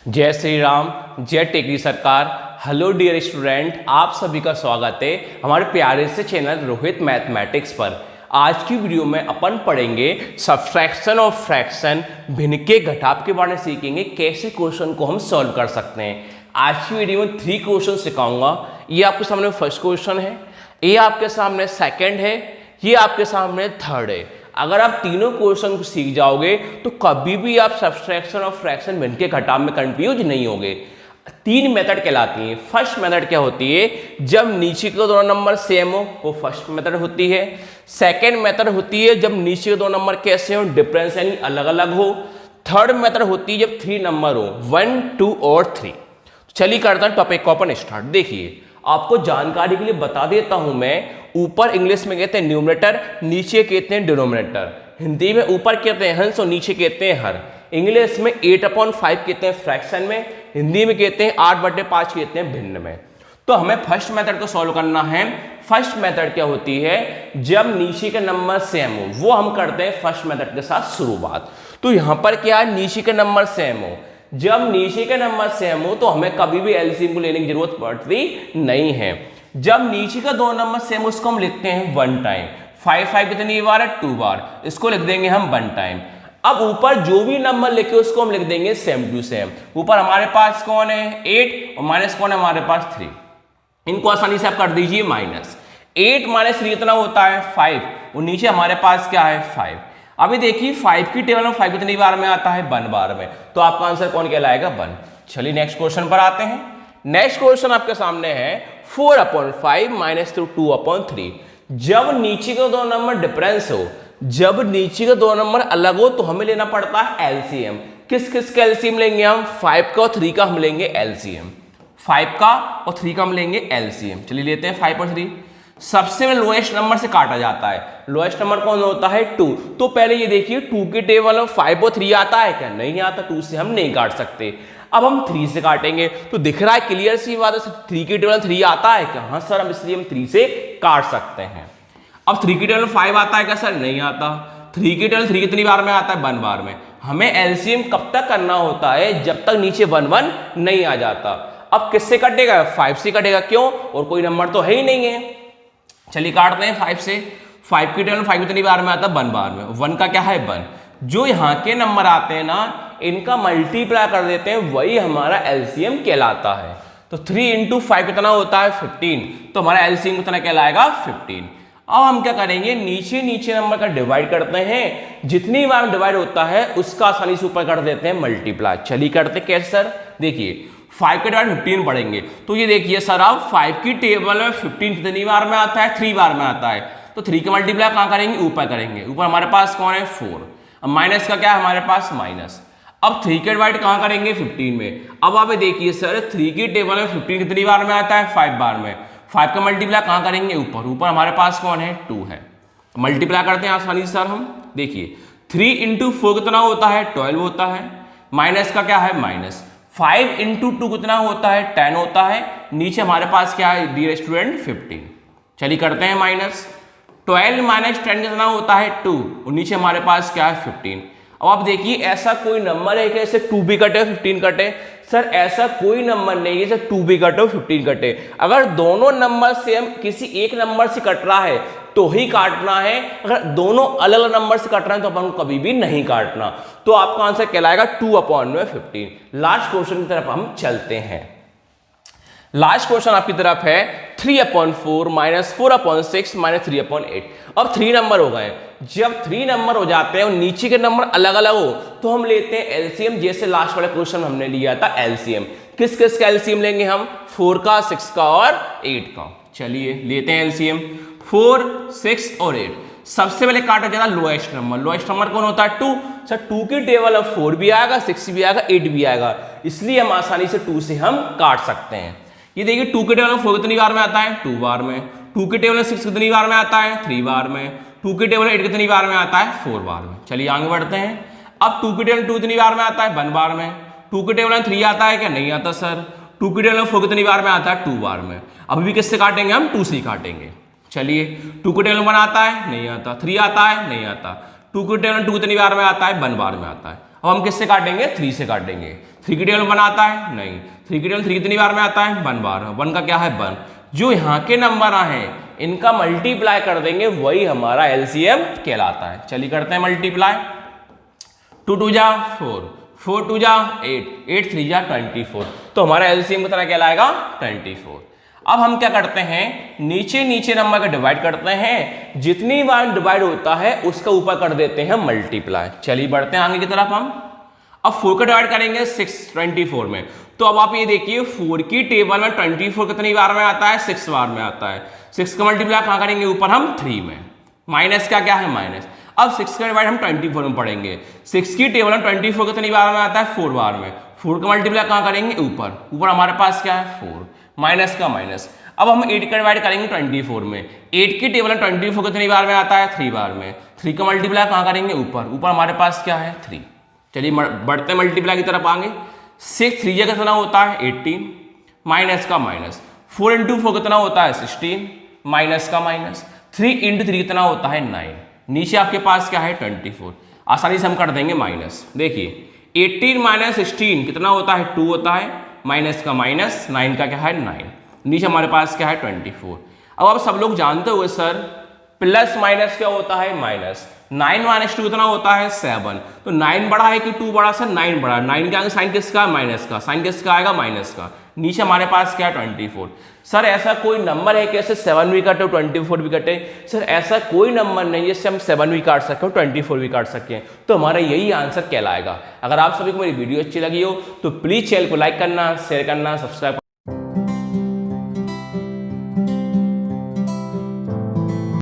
जय श्री राम, जय टेकरी सरकार। हेलो डियर स्टूडेंट, आप सभी का स्वागत है हमारे प्यारे से चैनल रोहित मैथमेटिक्स पर। आज की वीडियो में अपन पढ़ेंगे सब्ट्रैक्शन और फ्रैक्शन, भिन्न के घटाव के बारे में सीखेंगे कैसे क्वेश्चन को हम सॉल्व कर सकते हैं। आज की वीडियो में 3 क्वेश्चन सिखाऊंगा। ये आपके सामने फर्स्ट क्वेश्चन है, ये आपके सामने सेकंड है, ये आपके सामने थर्ड है। अगर आप तीनों क्वेश्चन को सीख जाओगे तो कभी भी आप सब्ट्रैक्शन और फ्रैक्शन भिन्न के घटाव में कंफ्यूज नहीं होगे। 3 मेथड कहलाती हैं। फर्स्ट मेथड क्या होती है, जब नीचे के 2 नंबर सेम हो, वो फर्स्ट मेथड होती है। सेकेंड मेथड होती है जब नीचे के 2 नंबर कैसे हो, डिफरेंस यानी अलग अलग हो। थर्ड मेथड होती है जब 3 नंबर हो, 1, 2 और 3। चलिए करते हैं टॉपिक को अपन स्टार्ट। देखिए, आपको जानकारी के लिए बता देता हूं मैं, ऊपर इंग्लिश में कहते हैं न्यूमरेटर, नीचे कहते हैं डिनोमिनेटर। हिंदी में ऊपर कहते हैं हंस और नीचे कहते हैं हर। इंग्लिश में 8/5 कहते हैं फ्रैक्शन में, हिंदी में कहते हैं 8/5 कहते हैं भिन्न में। तो हमें फर्स्ट मेथड को सॉल्व करना है। फर्स्ट मेथड क्या होती है, जब नीचे के नंबर सेम हो, वो हम करते हैं फर्स्ट मेथड के साथ शुरुआत। तो यहां पर क्या है, नीचे के नंबर सेम हो। जब नीचे के नंबर सेम हो तो हमें कभी भी एलसीएम को लेने की जरूरत पड़ती नहीं है। जब नीचे का 2 नंबर सेम, उसको हम लिखते हैं 1 टाइम। 5 कितनी बार है, 2 बार, इसको लिख देंगे हम 1 टाइम। अब ऊपर जो भी नंबर लिखे उसको हम लिख देंगे सेम टू सेम। ऊपर हमारे पास कौन है, 8, और माइनस कौन है हमारे पास 3। इनको आसानी से आप कर दीजिए माइनस। 8 - 3 कितना होता है, 5, और नीचे हमारे पास क्या है, 5। अभी देखिए 5 की टेबल में 5 कितनी बार में आता है, 1 बार में। तो आपका आंसर कौन कहलाएगा, 1। चलिए नेक्स्ट क्वेश्चन पर आते हैं। नेक्स्ट क्वेश्चन आपके सामने है 4/5 - 2/3। जब नीचे के 2 नंबर डिफरेंस हो, जब नीचे के 2 नंबर अलग हो, तो हमें लेना पड़ता है एलसीएम। किस किस का एलसीएम लेंगे हम, 5 का और 3 का हम लेंगे एलसीएम। 5 का और 3 का हम लेंगे एलसीएम। चलिए लेते हैं 5 और 3। सबसे लोएस्ट नंबर से काटा जाता है। लोएस्ट नंबर कौन होता है, 2। तो पहले ये देखिए 2 की टेबल में 5 और 3 आता है क्या, नहीं आता। 2 से हम नहीं काट सकते। अब हम 3 से काटेंगे। तो दिख रहा है क्लियर सी बात है, 3 की टेबल 3 आता है क्या, हाँ सर, हम इसलिए हम 3 से काट सकते हैं। अब 3 की टेबल 5 आता है क्या, सर, नहीं आता। 3 की टेबल 3 कितनी बार में आता है, 1 बार में। हमें एलसीएम कब तक करना होता है, जब तक नीचे 1 1 नहीं आ जाता। अब किससे कटेगा, 5 से कटेगा। क्यों, और कोई नंबर तो है ही नहीं है। चलिए काटते हैं 5 से। 5 की टेबल 5 कितनी बार में आता है, 1 बार में। 1 का क्या है, 1। जो यहाँ के नंबर आते हैं ना, इनका मल्टीप्लाई कर देते हैं, वही हमारा एलसीएम कहलाता है। तो 3 × 5 कितना होता है, 15। तो हमारा एलसीएम कितना कहलाएगा, 15। अब हम क्या करेंगे, नीचे नीचे नंबर का डिवाइड करते हैं। जितनी बार डिवाइड होता है उसका आसानी से ऊपर कर देते हैं मल्टीप्लाई। चलिए करते कैसे सर, देखिए 5 के डिवाइड 15 पढ़ेंगे। तो ये देखिए सर, आप 5 की टेबल में 15 कितनी बार में आता है, 3 बार में आता है। तो 3 का मल्टीप्लाई कहाँ करेंगे, ऊपर करेंगे। ऊपर हमारे पास कौन है, 4। अब माइनस का क्या है हमारे पास, माइनस। अब 3 के डिवाइड कहाँ करेंगे, 15 में। अब आप देखिए सर, 3 की टेबल में 15 कितनी बार में आता है, 5 बार में। 5 का मल्टीप्लाई कहाँ करेंगे, ऊपर। ऊपर हमारे पास कौन है, 2 है। मल्टीप्लाई करते हैं आसानी से सर हम। देखिए 3 × 4 कितना होता है, 12 होता है। माइनस का क्या है, माइनस। 5 × 2 कितना होता है, 10 होता है। नीचे हमारे पास क्या है डियर स्टूडेंट, 15। चलिए करते हैं माइनस। 12 - 10 कितना होता है, 2, और नीचे हमारे पास क्या है, 15। अब आप देखिए ऐसा कोई नंबर है कि ऐसे 2 भी कटे 15 कटे, सर ऐसा कोई नंबर नहीं है जैसे 2 भी कटे 15 कटे। अगर दोनों नंबर सेम किसी एक नंबर से कट रहा है तो ही काटना है, अगर दोनों अलग अलग नंबर से कट रहे हैं तो अपन को कभी भी नहीं काटना। तो आपका आंसर कहलाएगा 2/15। लास्ट क्वेश्चन की तरफ हम चलते हैं। लास्ट क्वेश्चन आपकी तरफ है 3/4 -4/6 -3/8। अब 3 नंबर हो गए। जब 3 नंबर हो जाते हैं और नीचे के नंबर अलग अलग हो तो हम लेते हैं एलसीएम। जैसे लास्ट वाले क्वेश्चन हमने लिया था एलसीएम। किस किस का एलसीएम लेंगे हम, 4 का, 6 का और 8 का। चलिए लेते हैं एलसीएम। 4, 6 और 8। सबसे पहले काटा जाएगा लोएस्ट नंबर। लोएस्ट नंबर कौन होता है, 2। सर 2 की टेबल अब 4 भी आएगा, 6 भी आएगा, 8 भी आएगा, इसलिए हम आसानी से 2 से हम काट सकते हैं। ये देखिए 2 के टेबल में 4 कितनी बार में आता है, 2 बार में। 2 के टेबल में 6 कितनी बार में आता है, 3 बार में। 2 के टेबल में 8 कितनी बार में आता है, 4 बार में। चलिए आगे बढ़ते हैं। अब 2 के टेबल में 2 कितनी बार में आता है, 1 बार में। 2 के टेबल में 3 आता है क्या, नहीं आता सर। 2 के टेबल में 4 कितनी बार में आता है, 2 बार में। अभी भी किससे काटेंगे हम, 2 से काटेंगे। चलिए 2 के टेबल में 1 आता है, नहीं आता। 3 आता है, नहीं आता। 2 की टेबल 2 कितनी बार में आता है, 1 बार में आता है। अब हम किससे काटेंगे, 3 से काटेंगे। 3 की टेबल 1 आता है, नहीं। 3 की टेबल 3 कितनी बार में आता है, 1 बार। 1 का क्या है 1। जो यहाँ के नंबर आए इनका मल्टीप्लाई कर देंगे, वही हमारा एलसीएम कहलाता है। चलिए करते हैं मल्टीप्लाई। 2 2 जा 4, 4 2 जा 8, 8 3 जा 24। तो हमारा एलसीएम कितना कहलाएगा, 24। अब हम क्या करते हैं, नीचे नीचे नंबर का डिवाइड करते हैं, जितनी बार डिवाइड होता है उसका ऊपर कर देते हैं मल्टीप्लाई। चलिए बढ़ते हैं आगे की तरफ हम। अब 4 का डिवाइड करेंगे 6 24 में। तो अब आप ये देखिए 4 की टेबल में 24 कितनी बार में आता है, 6 बार में आता है। 6 का मल्टीप्लाई कहाँ करेंगे, ऊपर हम 3 में। माइनस का क्या है, माइनस। अब 6 का डिवाइड हम 24 में पढ़ेंगे। 6 की टेबल में 24 कितनी बार में आता है, 4 बार में। 4 का मल्टीप्लाई कहाँ करेंगे, ऊपर। ऊपर हमारे पास क्या है 4, माइनस का माइनस। अब हम 8 का डिवाइड करेंगे 24 में। 8 की टेबल में 24 कितनी बार में आता है, 3 बार में। 3 का मल्टीप्लाई कहाँ करेंगे, ऊपर। ऊपर हमारे पास क्या है 3। चलिए बढ़ते मल्टीप्लाई की तरफ आएंगे। 6 3 कितना होता है 18, माइनस का माइनस। 4 इंटू 4 कितना होता है 16, माइनस का माइनस। 3 इंटू 3 कितना होता है 9। नीचे आपके पास क्या है 24। आसानी से हम कर देंगे माइनस। देखिए 18 माइनस 16 कितना होता है 2 होता है, माइनस का माइनस। 9 का क्या है 9। नीचे हमारे पास क्या है 24। अब आप सब लोग जानते हो सर प्लस माइनस क्या होता है, माइनस। 9 माइनस 2 कितना होता है 7। तो 9 बड़ा है कि 2 बड़ा, सर 9 बड़ा। 9 का साइन किसका, माइनस का। साइन किसका आएगा, माइनस का। नीचे हमारे पास क्या है 24। सर ऐसा कोई नंबर है कि ऐसे 7 भी कटे 24 भी कटे, सर ऐसा कोई नंबर नहीं है जिससे हम 7 भी काट सके और 24 भी काट सकें। तो हमारा यही आंसर कहलाएगा। अगर आप सभी को मेरी वीडियो अच्छी लगी हो तो प्लीज चैनल को लाइक करना, शेयर करना, सब्सक्राइब